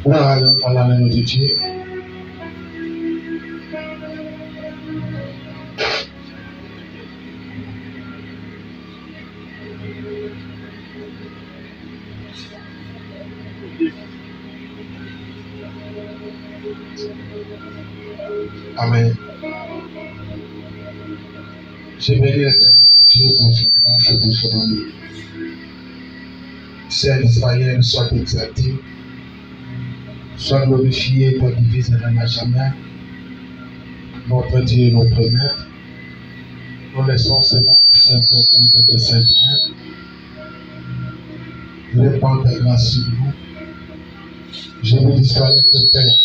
Voilà à la main de Dieu. Amen. Je bénis l'éternel Dieu pour sa grâce et pour son amour. Saint Israël, soit exalté, soit glorifié, toi qui vis à jamais. Notre Dieu et notre Maître, nous laissons ce moment si important de Saint-Père. Répands ta grâce sur nous. Je vous dis, soyez te Père.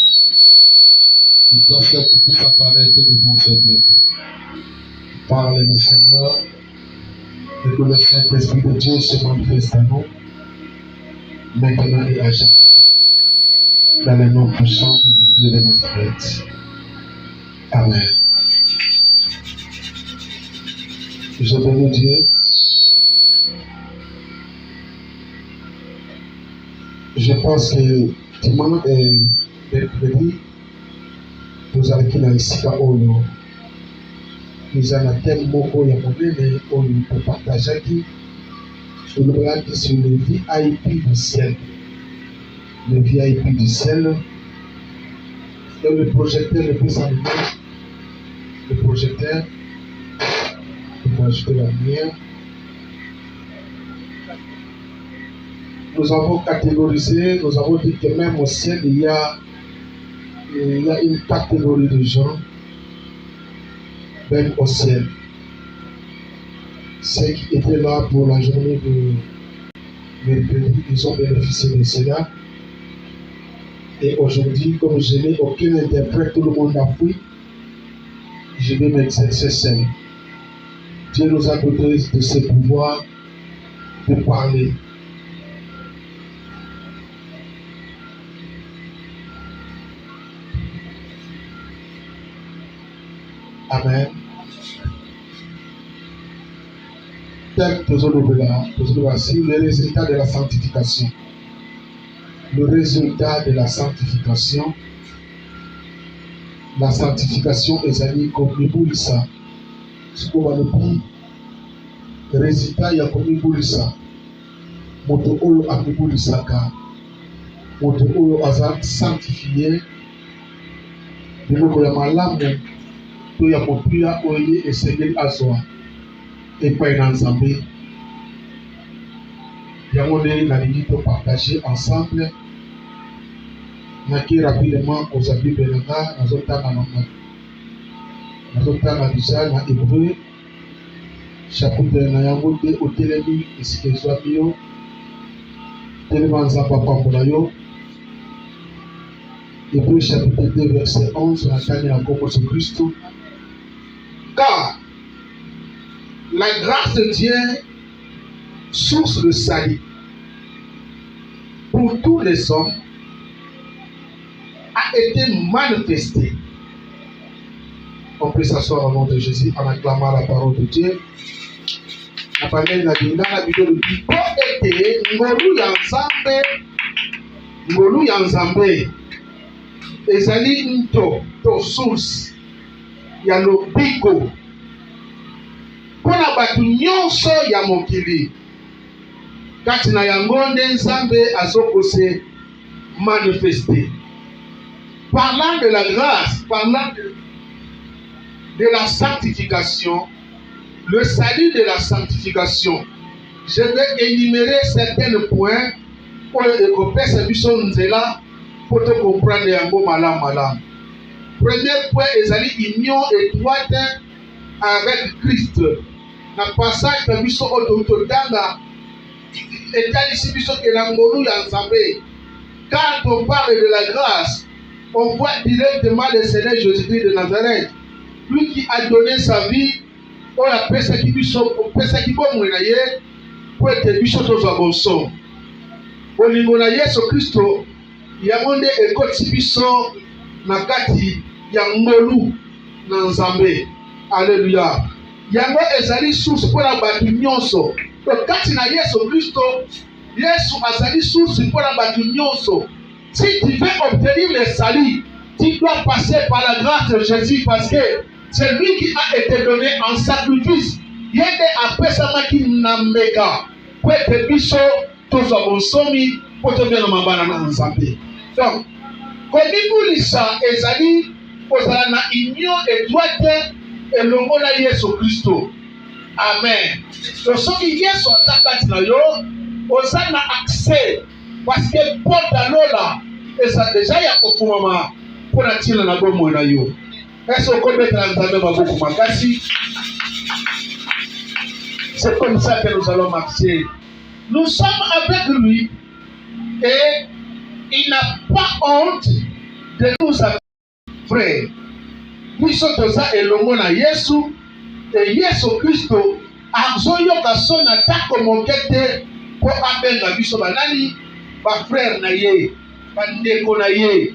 Il doit faire tout apparaître devant ce peuple. Parle-nous, Seigneur, et que le Saint-Esprit de Dieu se manifeste à nous, maintenant et à jamais, dans le nom puissant de Dieu de Nazareth. Amen. Je bénis Dieu. Je pense que dimanche et mercredi, nous allons quitter ici à Olo. Nous avons un thème moko ya monene pour partager qui sur le VIP du ciel. Le VIP du ciel. Et le projecteur le plus allumé. Le projecteur. On va ajouter la lumière. Nous avons catégorisé, nous avons dit que même au ciel, il y a une catégorie de gens, même au ciel. Ceux qui étaient là pour la journée de mercredi, ils ont bénéficié de cela. Et aujourd'hui, comme je n'ai aucun interprète, tout le monde a fui, je vais m'exercer seul. Dieu nous a doté de ce pouvoir de parler. Amen. Voici le résultat de la sanctification. Le résultat de la sanctification. La sanctification est allée comme Ibulisa. Ce qu'on va le dire. Le résultat, il y a comme Ibulisa. Moto Olo a Ibulisa ka. Moto Olo a sanctifié. De nous, il y a malamu. Il y a Mopia, Oye et Segel Azoa. Et pas une ensemble. Il y a un limite pour partager ensemble. Naki rapidement aux habits Benanga, Nazotana déjà na Hébreu, chapitre Nayamote au Télémi, et si les Zoabio, Téléman Zapapa Monayo, Hébreu chapitre 2, verset 11, la Tania à Gomo sur Christ. Car la grâce de Dieu, source de salut pour tous les hommes, a été manifestée. On peut s'asseoir au nom de Jésus en acclamant la parole de Dieu. La parole de Dieu dit Ngolu Yanzambe, ezali nto to source ya lobiko mpona bato nyonso ya mokili kati na yango nde Nzambe azokose manifester. Parlant de la grâce, parlant de la sanctification, le salut de la sanctification, je vais énumérer certains points pour écoper ce bison nzela pour te comprendre yango malam malam. Premier point, ezali union étroite avec Christ. Na passage de bison autotanga etalisi biso ke na ngolu ya Nzambe. Quand on parle de la grâce, on voit directement le Seigneur Jésus-Christ de Nazareth, lui qui a donné sa vie pour la personne qui bon pour être biso tozwa bonso. Bolingo na Yesu Kristo yango nde ekoti biso na kati ya ngolu na Nzambe. Alléluia. Yango ezali source pour la bato nyonso. To kati na Yesu Kristo, Yesu azali source pour la bato nyonso. Si tu veux obtenir le salut, tu dois passer par la grâce de Jésus parce que c'est lui qui a été donné en sacrifice. Yende apesamaki na mbeka po ete biso tozwa bonsomi po tobela mabana na Nzambe. Donc, kolibulisa ezali kozala na union étroite elongo na Yesu Kristo. Amen. Donc soki Yesu aza kati na yo oza na accès parce que porte lola eza déjà ya kofumama mpona ntina na bomoi na yo. Est-ce que okobetela Nzambe maboko makasi? C'est comme ça que nous allons marcher. Nous sommes avec lui et il n'a pas honte de nous appeler frères. Biso toza elongo na Yesu et Yesu Kristo azoyoka son atako mokete po abenga biso banani ba frère na ye bandeko na ye.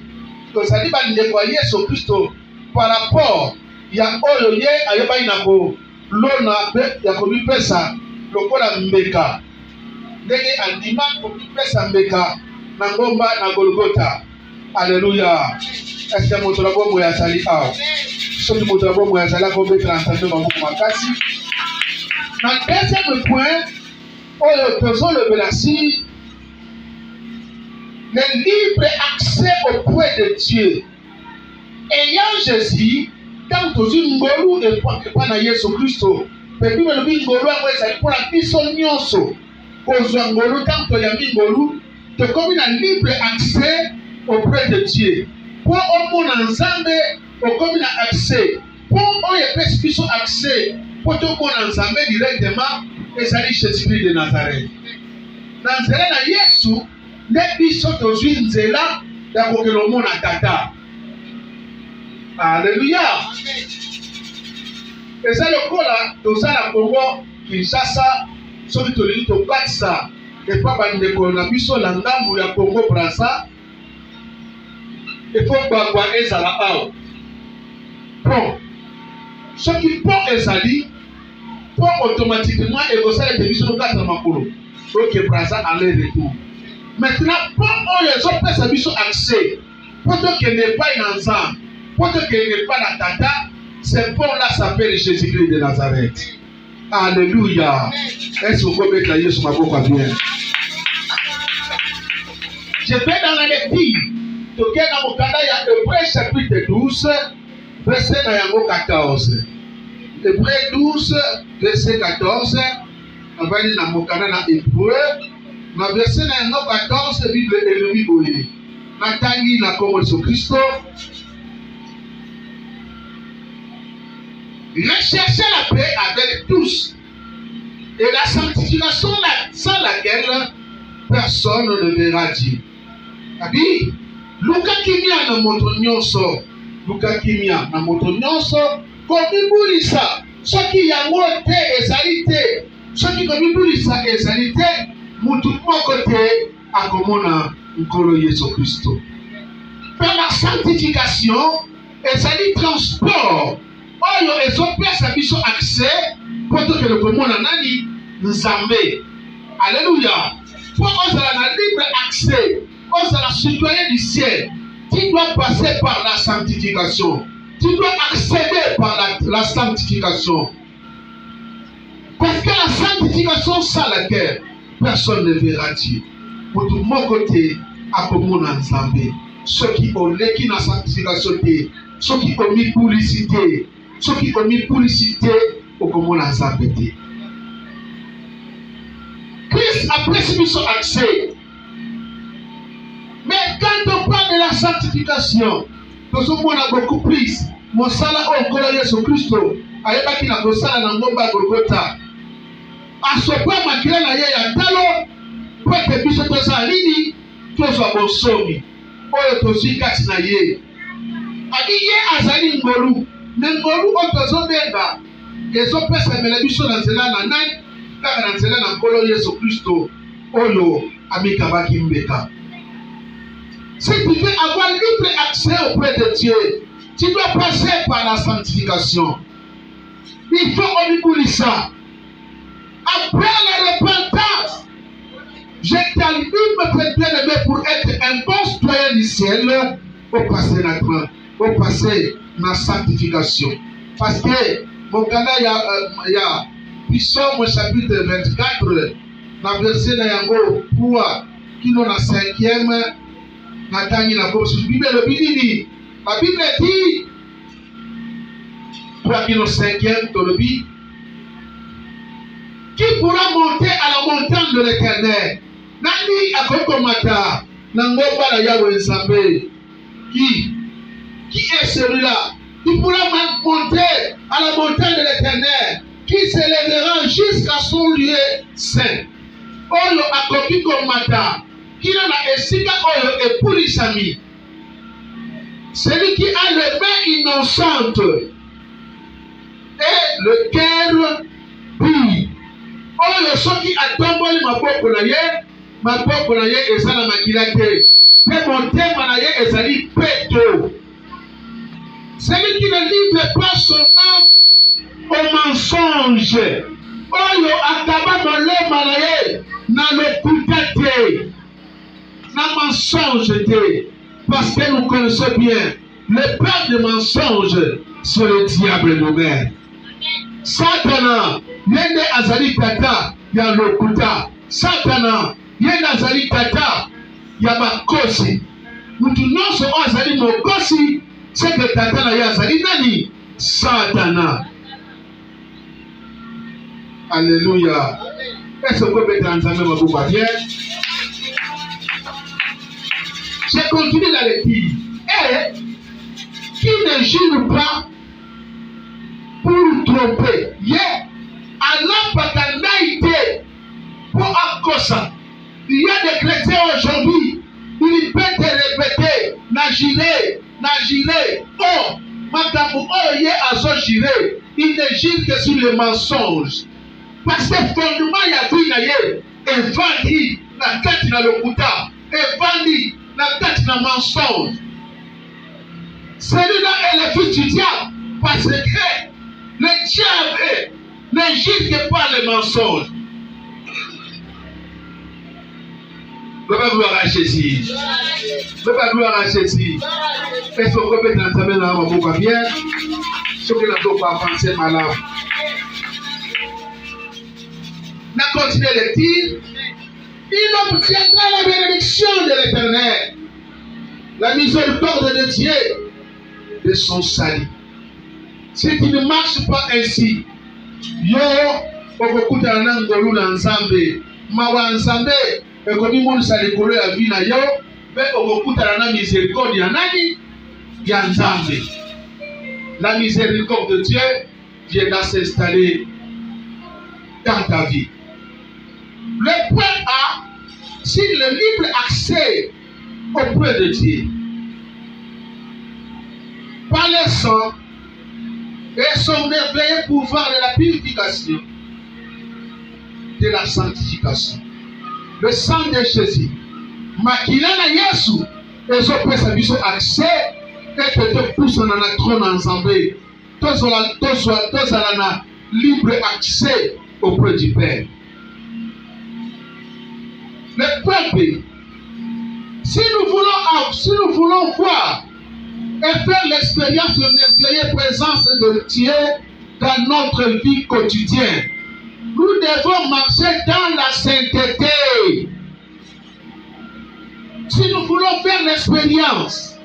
Tozali bandeko ya Yesu Kristo par rapport ya oyo ye ayebaki na kolona ya komipesa lokola mbeka ndenge andima komipesa mbeka na ngomba na Golgotha. Alléluia. Est-ce que moto na bombo ya sali awa? Soki moto na bombo ya sali akobetela Nzambe maboko makasi. Na deuxième point oyo tozolobela si le libre accès auprès de Dieu. Ayant Jésus, tant que tu ngolu et pas na Yesu Kristo, mais puis le ngolu a ezali pour la personne nyonso. Kozwa ngolu tant que ya ngolu, te comme un libre accès auprès de Dieu. Pour au monde Nzambe, au comme un accès. Pour on y pèse biso accès, pour tout monde Nzambe directement, ezali Jésus-Christ de Nazareth. Dans nzela na Yesu, ne biso tozwi nzela ya kokelo mona tata. Alléluia. Et ça le kola tozala Congo Kinshasa soki tolingi tokatisa epa bandeko na biso na ngambu ya Congo Brazza efo gbagba ezala awa. Bon, soki po ezali po automatiquement ekosala ete biso tokatisa makolo oke Brazza aller retour. Maintenant po oyo ezopesa biso accès po tokende epai na Nzambe pour que ne pas la tata, c'est pour là s'appelle Jésus-Christ de Nazareth. Alléluia. Est-ce que vous pouvez mettre la Yesu ma boca bien? Je vais dans la lecture. Toke na mokanda ya Hébreu chapitre 12, verset 14. Hébreu 12, verset 14. On va lire na mokanda na Hébreu. Na verset 14, Bible élomi boye. Na tangi na kombo Jésus Christo. Recherchez la paix avec tous et la sanctification sans laquelle personne ne verra Dieu. Abi, Luka kimia na moto nyonso, Luka kimia na moto nyonso, komibulisa, soki yango te ezali te, soki komibulisa ezali te, mutu moko te akomona nkolo Yesu Kristo. Par la sanctification, ezali transport. Oyo ezopesa biso accès pour que le komona nani Nzambe. Alléluia. Pour ozala na libre accès, ozala citoyen du ciel, tu dois passer par la sanctification. Tu dois accéder par la sanctification. Parce que la sanctification sans laquelle personne ne verra Dieu. Pour tout mon côté, à komona Nzambe. Ceux qui ont l'équipe dans la sanctification, ceux qui ont mis publicité. Ceux qui ont mis publicité au Komona Nzambe. Christ a pris son accès. Mais quand on parle de la sanctification, nous avons beaucoup plus. Mon sala au Kola Yesu Christo, ayebaki na kosala na ngomba Golgotha. Asopa makila na ye ya talo, po ete biso tozala nini, tozwa bonsomi. Oyo tozwi kati na ye. Adi ye azali ngolu. Ngolu otozobenga ezopesa mela biso na nzela na nani kaka na nzela na nkolo Yesu Kristo oyo amikabaki mbeka. Si tu veux avoir libre accès auprès de Dieu, tu dois passer par la sanctification. Il faut omibulisa. Après la repentance, je t'allume, très bien aimé, pour être un bon citoyen du ciel, au passé la sanctification. Parce que, mon canal, il y a Psaume chapitre 24, la verset na yango, pour qui nous la 5e, la dernière la Bible, la Bible dit, pour qui nous 5e, dans le Bible, qui pourra monter à la montagne de l'Éternel? Nani akokomata nango bala Yahweh Nzambe? Qui est celui-là qui pourra monter à la montagne de l'Éternel, qui s'élèvera jusqu'à son lieu saint? Oyo akoki komata kina na esika oyo epulisami, celui qui a les mains innocentes et le cœur pur. Oyo soki atomboli maboko na ye eza na makila te, mpe motema na ye ezali peto. Celui qui ne livre pas son âme au mensonge, oyo akaba molema na ye na lokuta te, na mensonge te, parce que nous connaissons bien le père de mensonge, c'est le diable lui-même. Satana yende azali tata ya lokuta. Satana yende azali tata ya makosi. Mutu nyonso oyo azali mokosi, c'est que tata na ye azali nani? Satana. Alléluia. Est-ce que vous pouvez entendre ma voix bien? Je continue la lecture. Et qui ne jure pas pour tromper, Allah patanaïté pour accosa. Il y a des chrétiens aujourd'hui, ils peuvent te répéter, na gilé, oh, madame, oh, yé azo gilé, il ne gile que sur le mensonge. Parce que fondement y a vu na yé, et vandi, na tête na lokuta, et vandi, na tête na mensonge. Celui-là est le fils du diable, parce que le diable ne gît que par les mensonges. Gloire à Jésus. Gloire à Jésus. Est-ce qu'on peut t'entendre dans mon bouc bien? Ce que nous doit pas penser malade. On continue le tir. Il obtiendra la bénédiction de l'Éternel, la miséricorde de Dieu de son salut. Si tu ne marches pas ainsi, yo okokutana na ngolu na Nzambe, mawa Nzambe ekomi monisa likolo ya vi na yo, pe okokutana na miséricorde ya nani? Ya Nzambe. La miséricorde de Dieu viendra s'installer dans ta vie. Le point A, c'est le libre accès auprès de Dieu. Par le sang et son merveilleux pouvoir de la purification, de la sanctification. Le sang de Jésus. Makila na Yesu, et opesa biso accès, et que te pousse dans la trône ensemble. Tozala na libre accès auprès du Père. Le peuple, si nous voulons voir et faire l'expérience de la merveilleuse présence de Dieu dans notre vie quotidienne, nous devons marcher dans la sainteté. Si nous voulons faire l'expérience,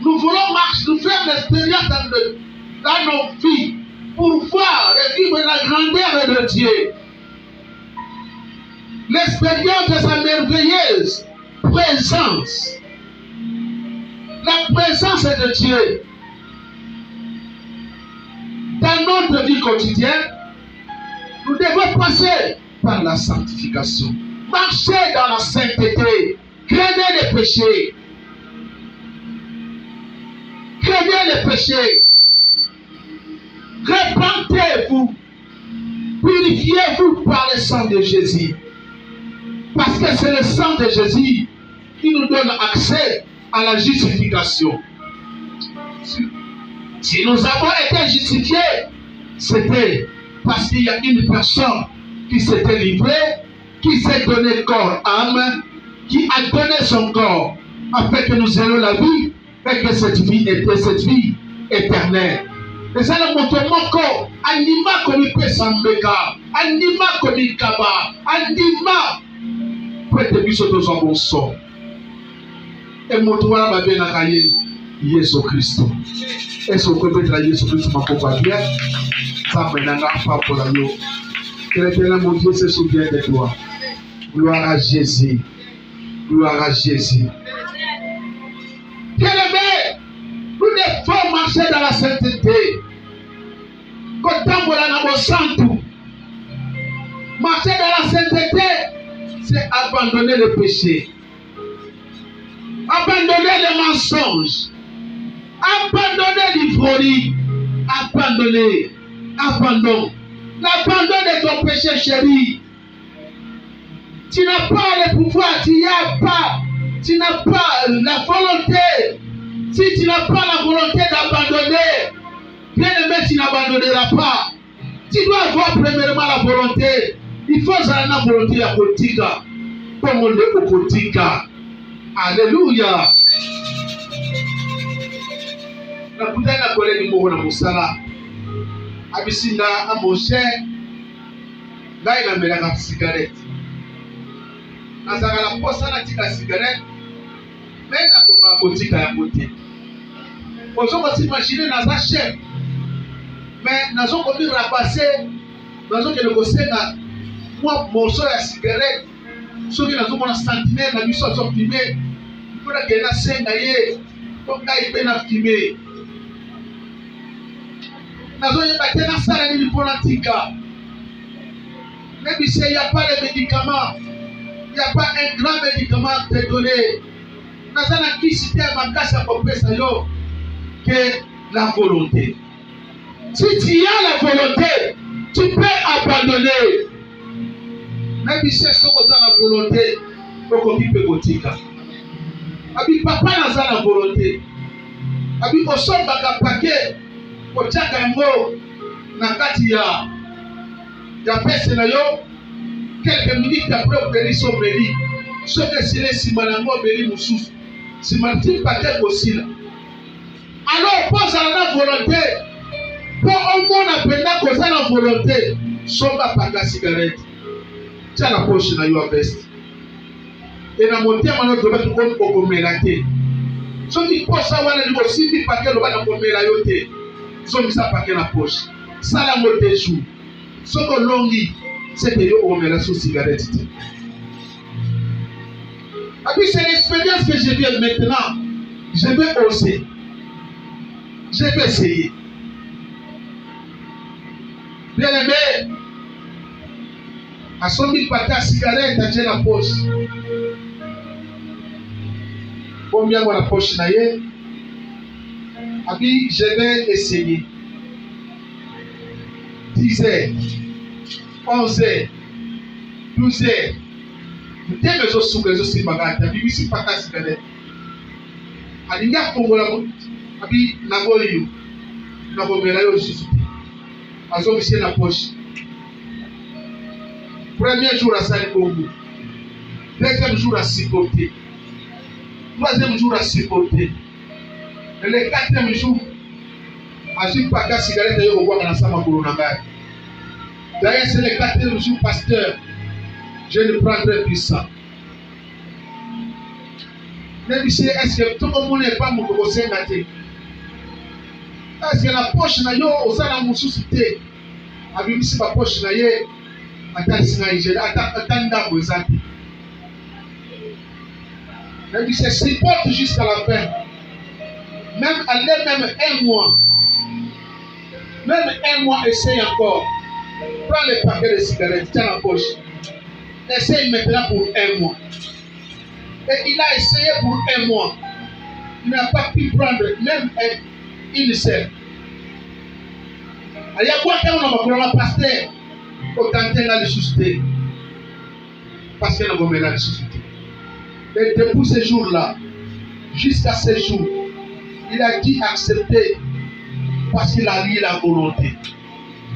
nous voulons faire l'expérience dans nos vies pour voir et vivre la grandeur de Dieu. L'expérience de sa merveilleuse présence. La présence de Dieu dans notre vie quotidienne, nous devons passer par la sanctification. Marcher dans la sainteté. Craignez les péchés. Craignez les péchés. Repentez-vous. Purifiez-vous par le sang de Jésus. Parce que c'est le sang de Jésus qui nous donne accès à la justification. Si nous avons été justifiés, c'était parce qu'il y a une personne qui s'était livrée, qui s'est donné corps, âme, qui a donné son corps afin que nous ayons la vie et que cette vie éternelle. Et ça, le moto moko, anima comme il peut s'embêter, anima comme il kaba, anima prête biso to son bon sort. Et moto wala ba bien akaye Yesu Kristo. Et ce que peut être Yesu Kristo ma papa bien, ça me n'a pas pour la yo. Que l'éternel mon Dieu se souvienne de toi. Gloire à Jésus. Gloire à Jésus. Bien-aimé, nous devons marcher dans la sainteté. Quand on a dans santo, marcher dans la sainteté, c'est abandonner le péché, abandonner les mensonges, abandonner l'ivorie, abandon de ton péché chéri. Tu n'as pas le pouvoir, tu n'as pas la volonté. Si tu n'as pas la volonté d'abandonner, bien aimé, tu n'abandonneras pas. Tu dois avoir premièrement la volonté. Il faut avoir la volonté à Kotika. Comme on dit au Kotika. Alléluia. La bouteille n'a pas l'air de mourir dans mon sala. Abisinga à mon cher. Là, il a mis la cigarette. Dans la poste, il a tiré la cigarette. Mais il a Kotika à côté. Nous allons s'imaginer dans un chef. Mais nous allons comme rapasser. Nous allons que le conseil a moi morceau de cigarette. Ceux qui nous ont un centimètre, la mission sont filmés. Il faut que nous ayons un comme il peut nous filmer. Nous allons battre dans ça la nuit pour l'antica. Même si il n'y a pas de médicaments, il n'y a pas un grand médicament à te donner. Nous allons qui citer ma casse à couper ça yo. Que la volonté. Si tu as la volonté, tu peux abandonner. Même si c'est la volonté, pour qu'on puisse gotika. Abi papa n'a pas la volonté. Abi au son baka paquet, au tchakango, na kati ya pese na yo, quelques minutes après au béni son béni. Ce que c'est les simanango béni moussous. Simanti paquet aussi là. Alors, pose à la volonté. Pour au monde appeler que ça la volonté. Soba pas la cigarette. Tiens la poche dans your veste. Et dans mon terme, on doit être comme au mélaté. Ceux qui posent ça, on a aussi dit paquet le bas dans le mélayoté. Ils ont mis ça paquet dans la poche. Ça la moté joue. Ce que l'on dit, c'est que au mélaté sous cigarette. Et puis c'est l'expérience que je vis maintenant. Je vais oser. Je vais essayer. Bien aimé, à son mille paquets à cigarette, à la poche. Combien dans la poche naïe? Abi, je vais essayer. 10 heures, 11 heures, 12 heures. Vous avez besoin de soulever aussi bagarre. Abi, si paquet à cigarette. Alinga Kongola. Abi nagoyo nagomela yo juste azo monsieur na poche. Premier jour à Sali Congo, deuxième jour à Sipoté, troisième jour à Sipoté, et le quatrième jour à Zipaka cigarette et au bois dans sa macoronanga. D'ailleurs c'est le quatrième jour pasteur, je ne prendrai plus ça. Même si est-ce que tout le monde n'est pas mon conseil naté? Est-ce que la poche na yo osala mususité? Abi si ma poche na ye atasi na ije atanda bozati. Même si c'est supporte jusqu'à la fin. Même aller même un mois. Même un mois essaye encore. Prends le paquet de cigarettes, tiens la poche. Essaye maintenant pour un mois. Et il a essayé pour un mois. Il n'a pas pu prendre même une seule. Il y a quoi qu'on a pour la pasteur au tenter de susciter. Parce qu'il y a un moment de susciter. Et depuis ce jour-là, jusqu'à ce jour, il a dit accepter parce qu'il a lié la volonté.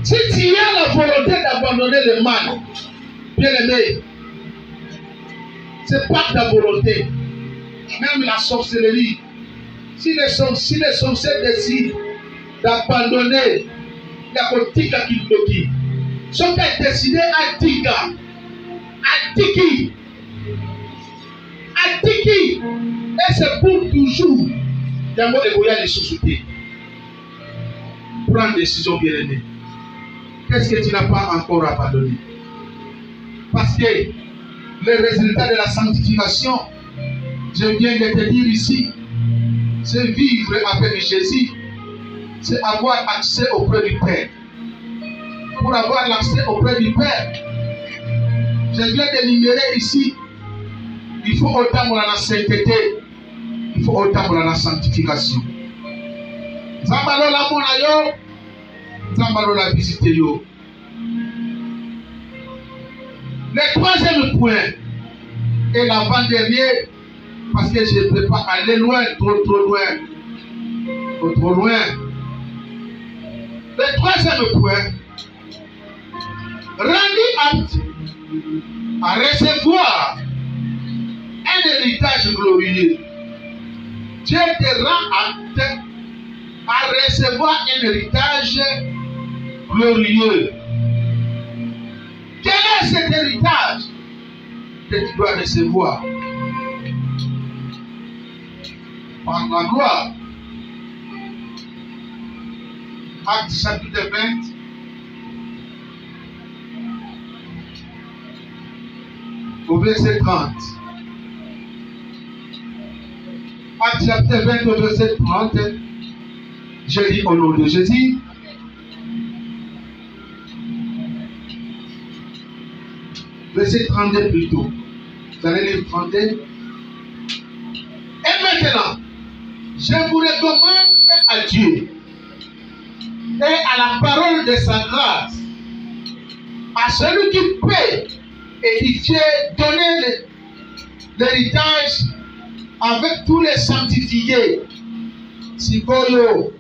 Si tu as la volonté d'abandonner le mal, bien aimé, C'est pas ta volonté. Même la sorcellerie. Si les sorciers décident d'abandonner la politique qui bloque, ce qui est décidé à Tika, et c'est pour toujours. Il y a des sociétés. Prends une décision bien aimée. Qu'est-ce que tu n'as pas encore abandonné? Parce que le résultat de la sanctification, je viens de te dire ici, c'est vivre avec Jésus, c'est avoir accès auprès du Père. Pour avoir l'accès auprès du Père, je viens d'énumérer ici, il faut autant dans la sainteté, il faut autant dans la sanctification. Zambalo la mona yo, Zambalo la visite yo. Le troisième point et l'avant-dernier, parce que je ne peux pas aller loin, trop loin. Le troisième point, rendu apte à recevoir un héritage glorieux. Dieu te rend apte à recevoir un héritage glorieux. Quel est cet héritage que tu dois recevoir? Par la gloire. Acte chapitre 20. Au verset 30. Acte chapitre 20 au verset 30. Je lis au nom de Jésus. Verset 32 plutôt. Vous allez lire 32. Et maintenant, je vous recommande à Dieu et à la parole de sa grâce, à celui qui peut édifier, donner l'héritage avec tous les sanctifiés. Si Boyo,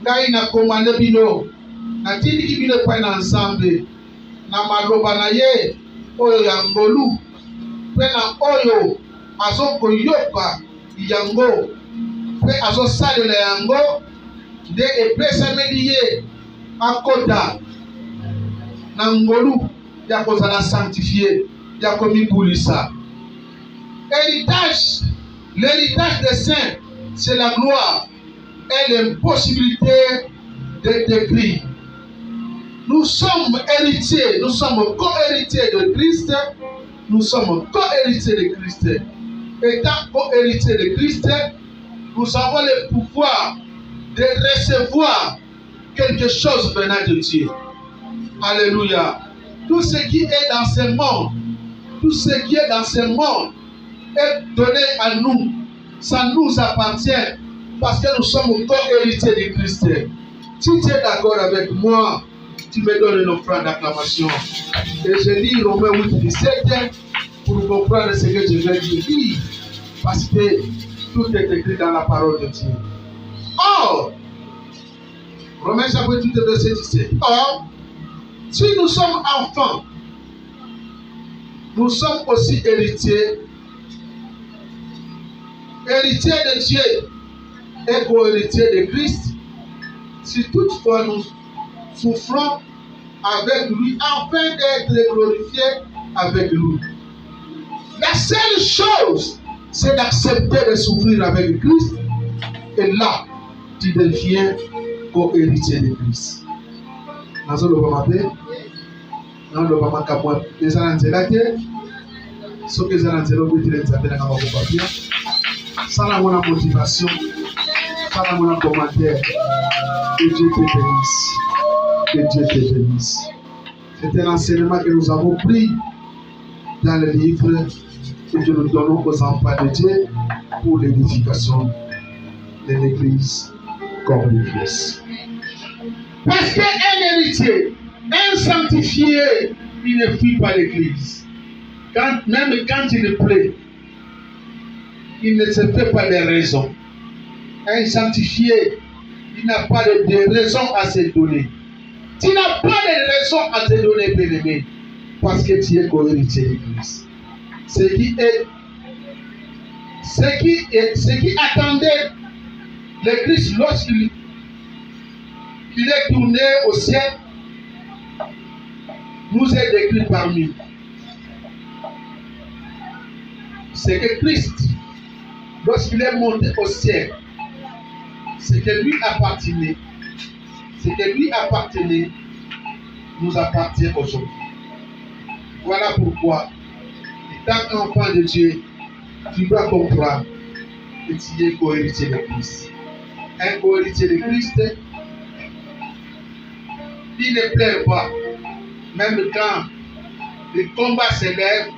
Naina Komane Bino, Natini Bino Point ensemble, Namaloba Naye, Oyo Yangolu, Pena Oyo, Azoko Yoka, Yango, Pe Azo Sale Yango, de Epresa Mediye, Akoda, Nangolu, Yakozala sanctifié, Yakomi Boulissa. L'héritage des saints, c'est la gloire et l'impossibilité de décrit. Nous sommes héritiers, nous sommes co-héritiers de Christ, nous sommes co-héritiers de Christ. Étant co-héritiers de Christ, nous avons le pouvoir de recevoir quelque chose venant de Dieu. Alléluia. Tout ce qui est dans ce monde, est donné à nous. Ça nous appartient parce que nous sommes co-héritiers de Christ. Si tu es d'accord avec moi, tu me donnes une offrande d'acclamation. Et je lis Romains 8:17 pour comprendre ce que je viens de dire. Parce que tout est écrit dans la parole de Dieu. Or, Romains chapitre 8, verset 17. Or, si nous sommes enfants, nous sommes aussi héritiers de Dieu et co-héritiers de Christ. Si toutefois nous souffrons avec lui afin d'être glorifiés avec lui. La seule chose, c'est d'accepter de souffrir avec Christ, et là, tu deviens co-héritier de Christ. Dans le Bamapé, dans le Bamakapoua, les Alanzelate, ceux qui ont été dans le papier, sans la motivation, sans la commentaire, que Dieu te bénisse. Que Dieu te bénisse. C'est un enseignement que nous avons pris dans le livre que nous donnons aux enfants de Dieu pour l'édification de l'Église comme l'Église. Parce qu'un héritier, un sanctifié, il ne fuit pas l'Église. Même quand il le plaît, il ne se fait pas de raison. Un sanctifié, il n'a pas de raison à se donner. Tu n'as pas de raison à te donner, bien-aimé, parce que tu es co-héritier de Christ. ce qui attendait le Christ lorsqu'il est tourné au ciel nous est décrit parmi nous. C'est que Christ, lorsqu'il est monté au ciel, ce que lui appartenait, nous appartient aujourd'hui. Voilà pourquoi, étant enfant de Dieu, tu dois comprendre que tu es co-héritier de Christ. Un co-héritier de Christ, il ne pleure pas. Même quand le combat s'élève,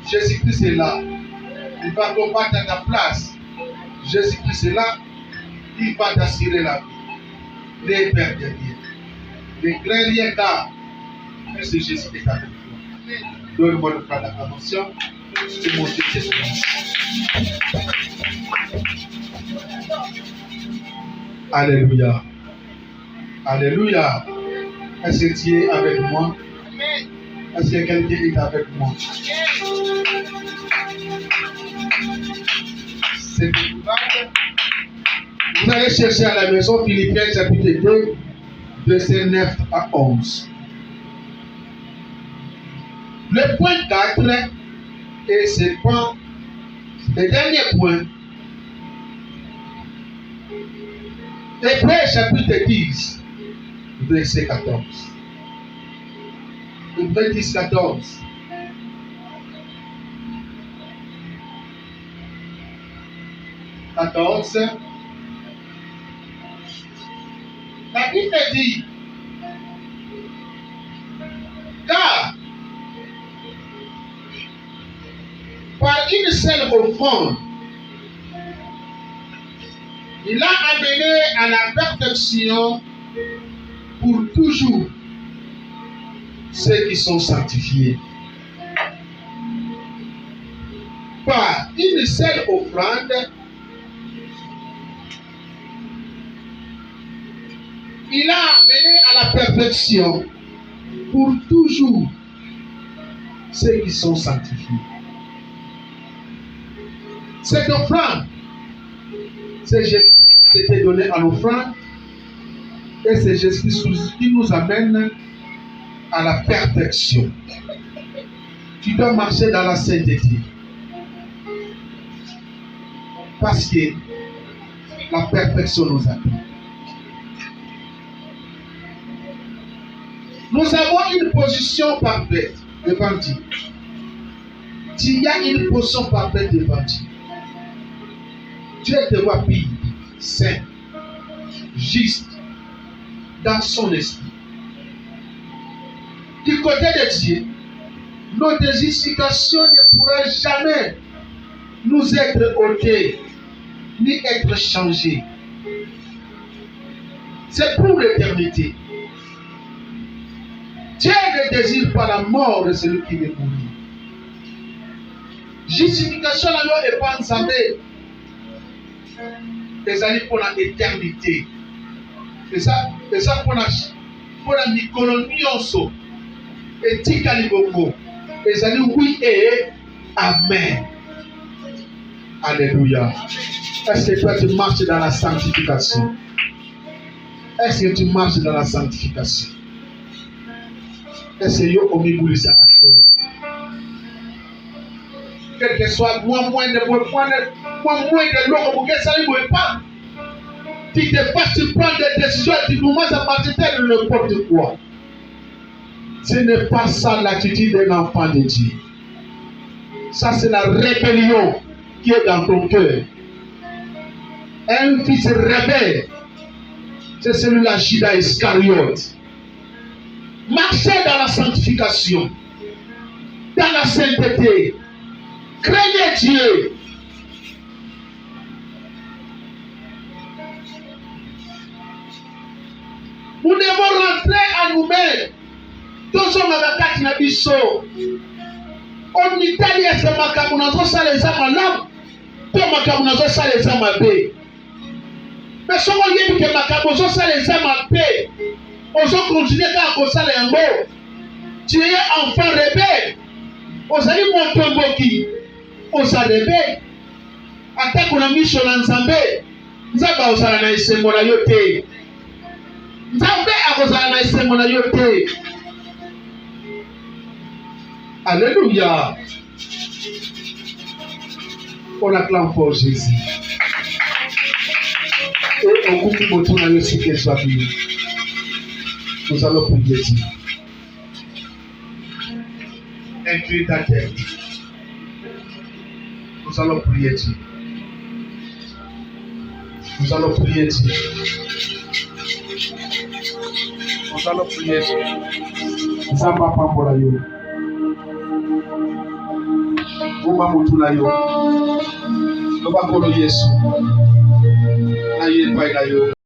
Jésus-Christ est là. Il va combattre à ta place. Jésus-Christ est là. Il va t'assurer la vie. Les pères de Dieu. Les grands liens car c'est Jésus qui est avec toi. Donne-moi le cas d'acclamation. C'est mon Dieu Jésus. Alléluia. Alléluia. Est-ce que tu es avec moi? Est-ce que quelqu'un est avec moi? C'est épouvantable. Vous allez chercher à la maison Philippiens chapitre 2, verset 9 à 11. Le point 4, et c'est le dernier point. Hébreux chapitre 10, verset 14. Hébreux 10, 14. La Bible dit, car par une seule offrande, il a amené à la perfection pour toujours ceux qui sont sanctifiés. Par une seule offrande, il a amené à la perfection pour toujours ceux qui sont sanctifiés. Cette offrande, c'est Jésus qui s'était donné en offrande et c'est Jésus qui nous amène à la perfection. Tu dois marcher dans la sainteté parce que la perfection nous attend. Nous avons une position parfaite devant Dieu. Il y a une position parfaite devant Dieu. Dieu te voit pire, saint, juste, dans son esprit. Du côté de Dieu, nos justifications ne pourraient jamais nous être ôtées, ni être changées. C'est pour l'éternité. Dieu ne désire pas la mort de celui qui veut mourir. Justification la loi est pas ensemble. Les années pour l'éternité. C'est ça pour la micronomionso. Et tikaliboko. Les années oui et amen. Alléluia. Est-ce que toi tu marches dans la sanctification? Est-ce que tu marches dans la sanctification? Est-ce que yo omibuli sa chose? Quel que soit moins de l'eau, ça ne veut pas. Tu te fasses, tu prends des décisions et tu commences à partir de n'importe quoi. Ce n'est pas ça l'attitude d'un enfant de Dieu. Ça, c'est la rébellion qui est dans ton cœur. Un fils rebelle, c'est celui-là, Judas Iscariote. Marchez dans la sanctification, dans la sainteté. Craignez Dieu. Nous devons rentrer à nous-mêmes. Tous on a quatre nabiso. En Italie, c'est ma camunazo ça les âmes l'âme. Pour ma camunazo ça les âmes à paix. Mais si on dit que ma camunazo ça les âmes à paix, on va continuer à causer les mots. Tu es enfant rebelle. ozali motomboki osalebe atako na miso na nzambe nzambe akozala na esengo na yo te nzambe akozala na esengo na yo te. Alléluia. On acclame pour Jésus. Et on coupe le tour dans le cycle soit fini. Nous allons prier Dieu. Incline ta tête. Nous allons prier Dieu. Nous allons prier Dieu. Nous allons prier Dieu. Nous allons pas pour la yo. Uma mutu na yo. Loba kono Yesu. Na ye pai na yo.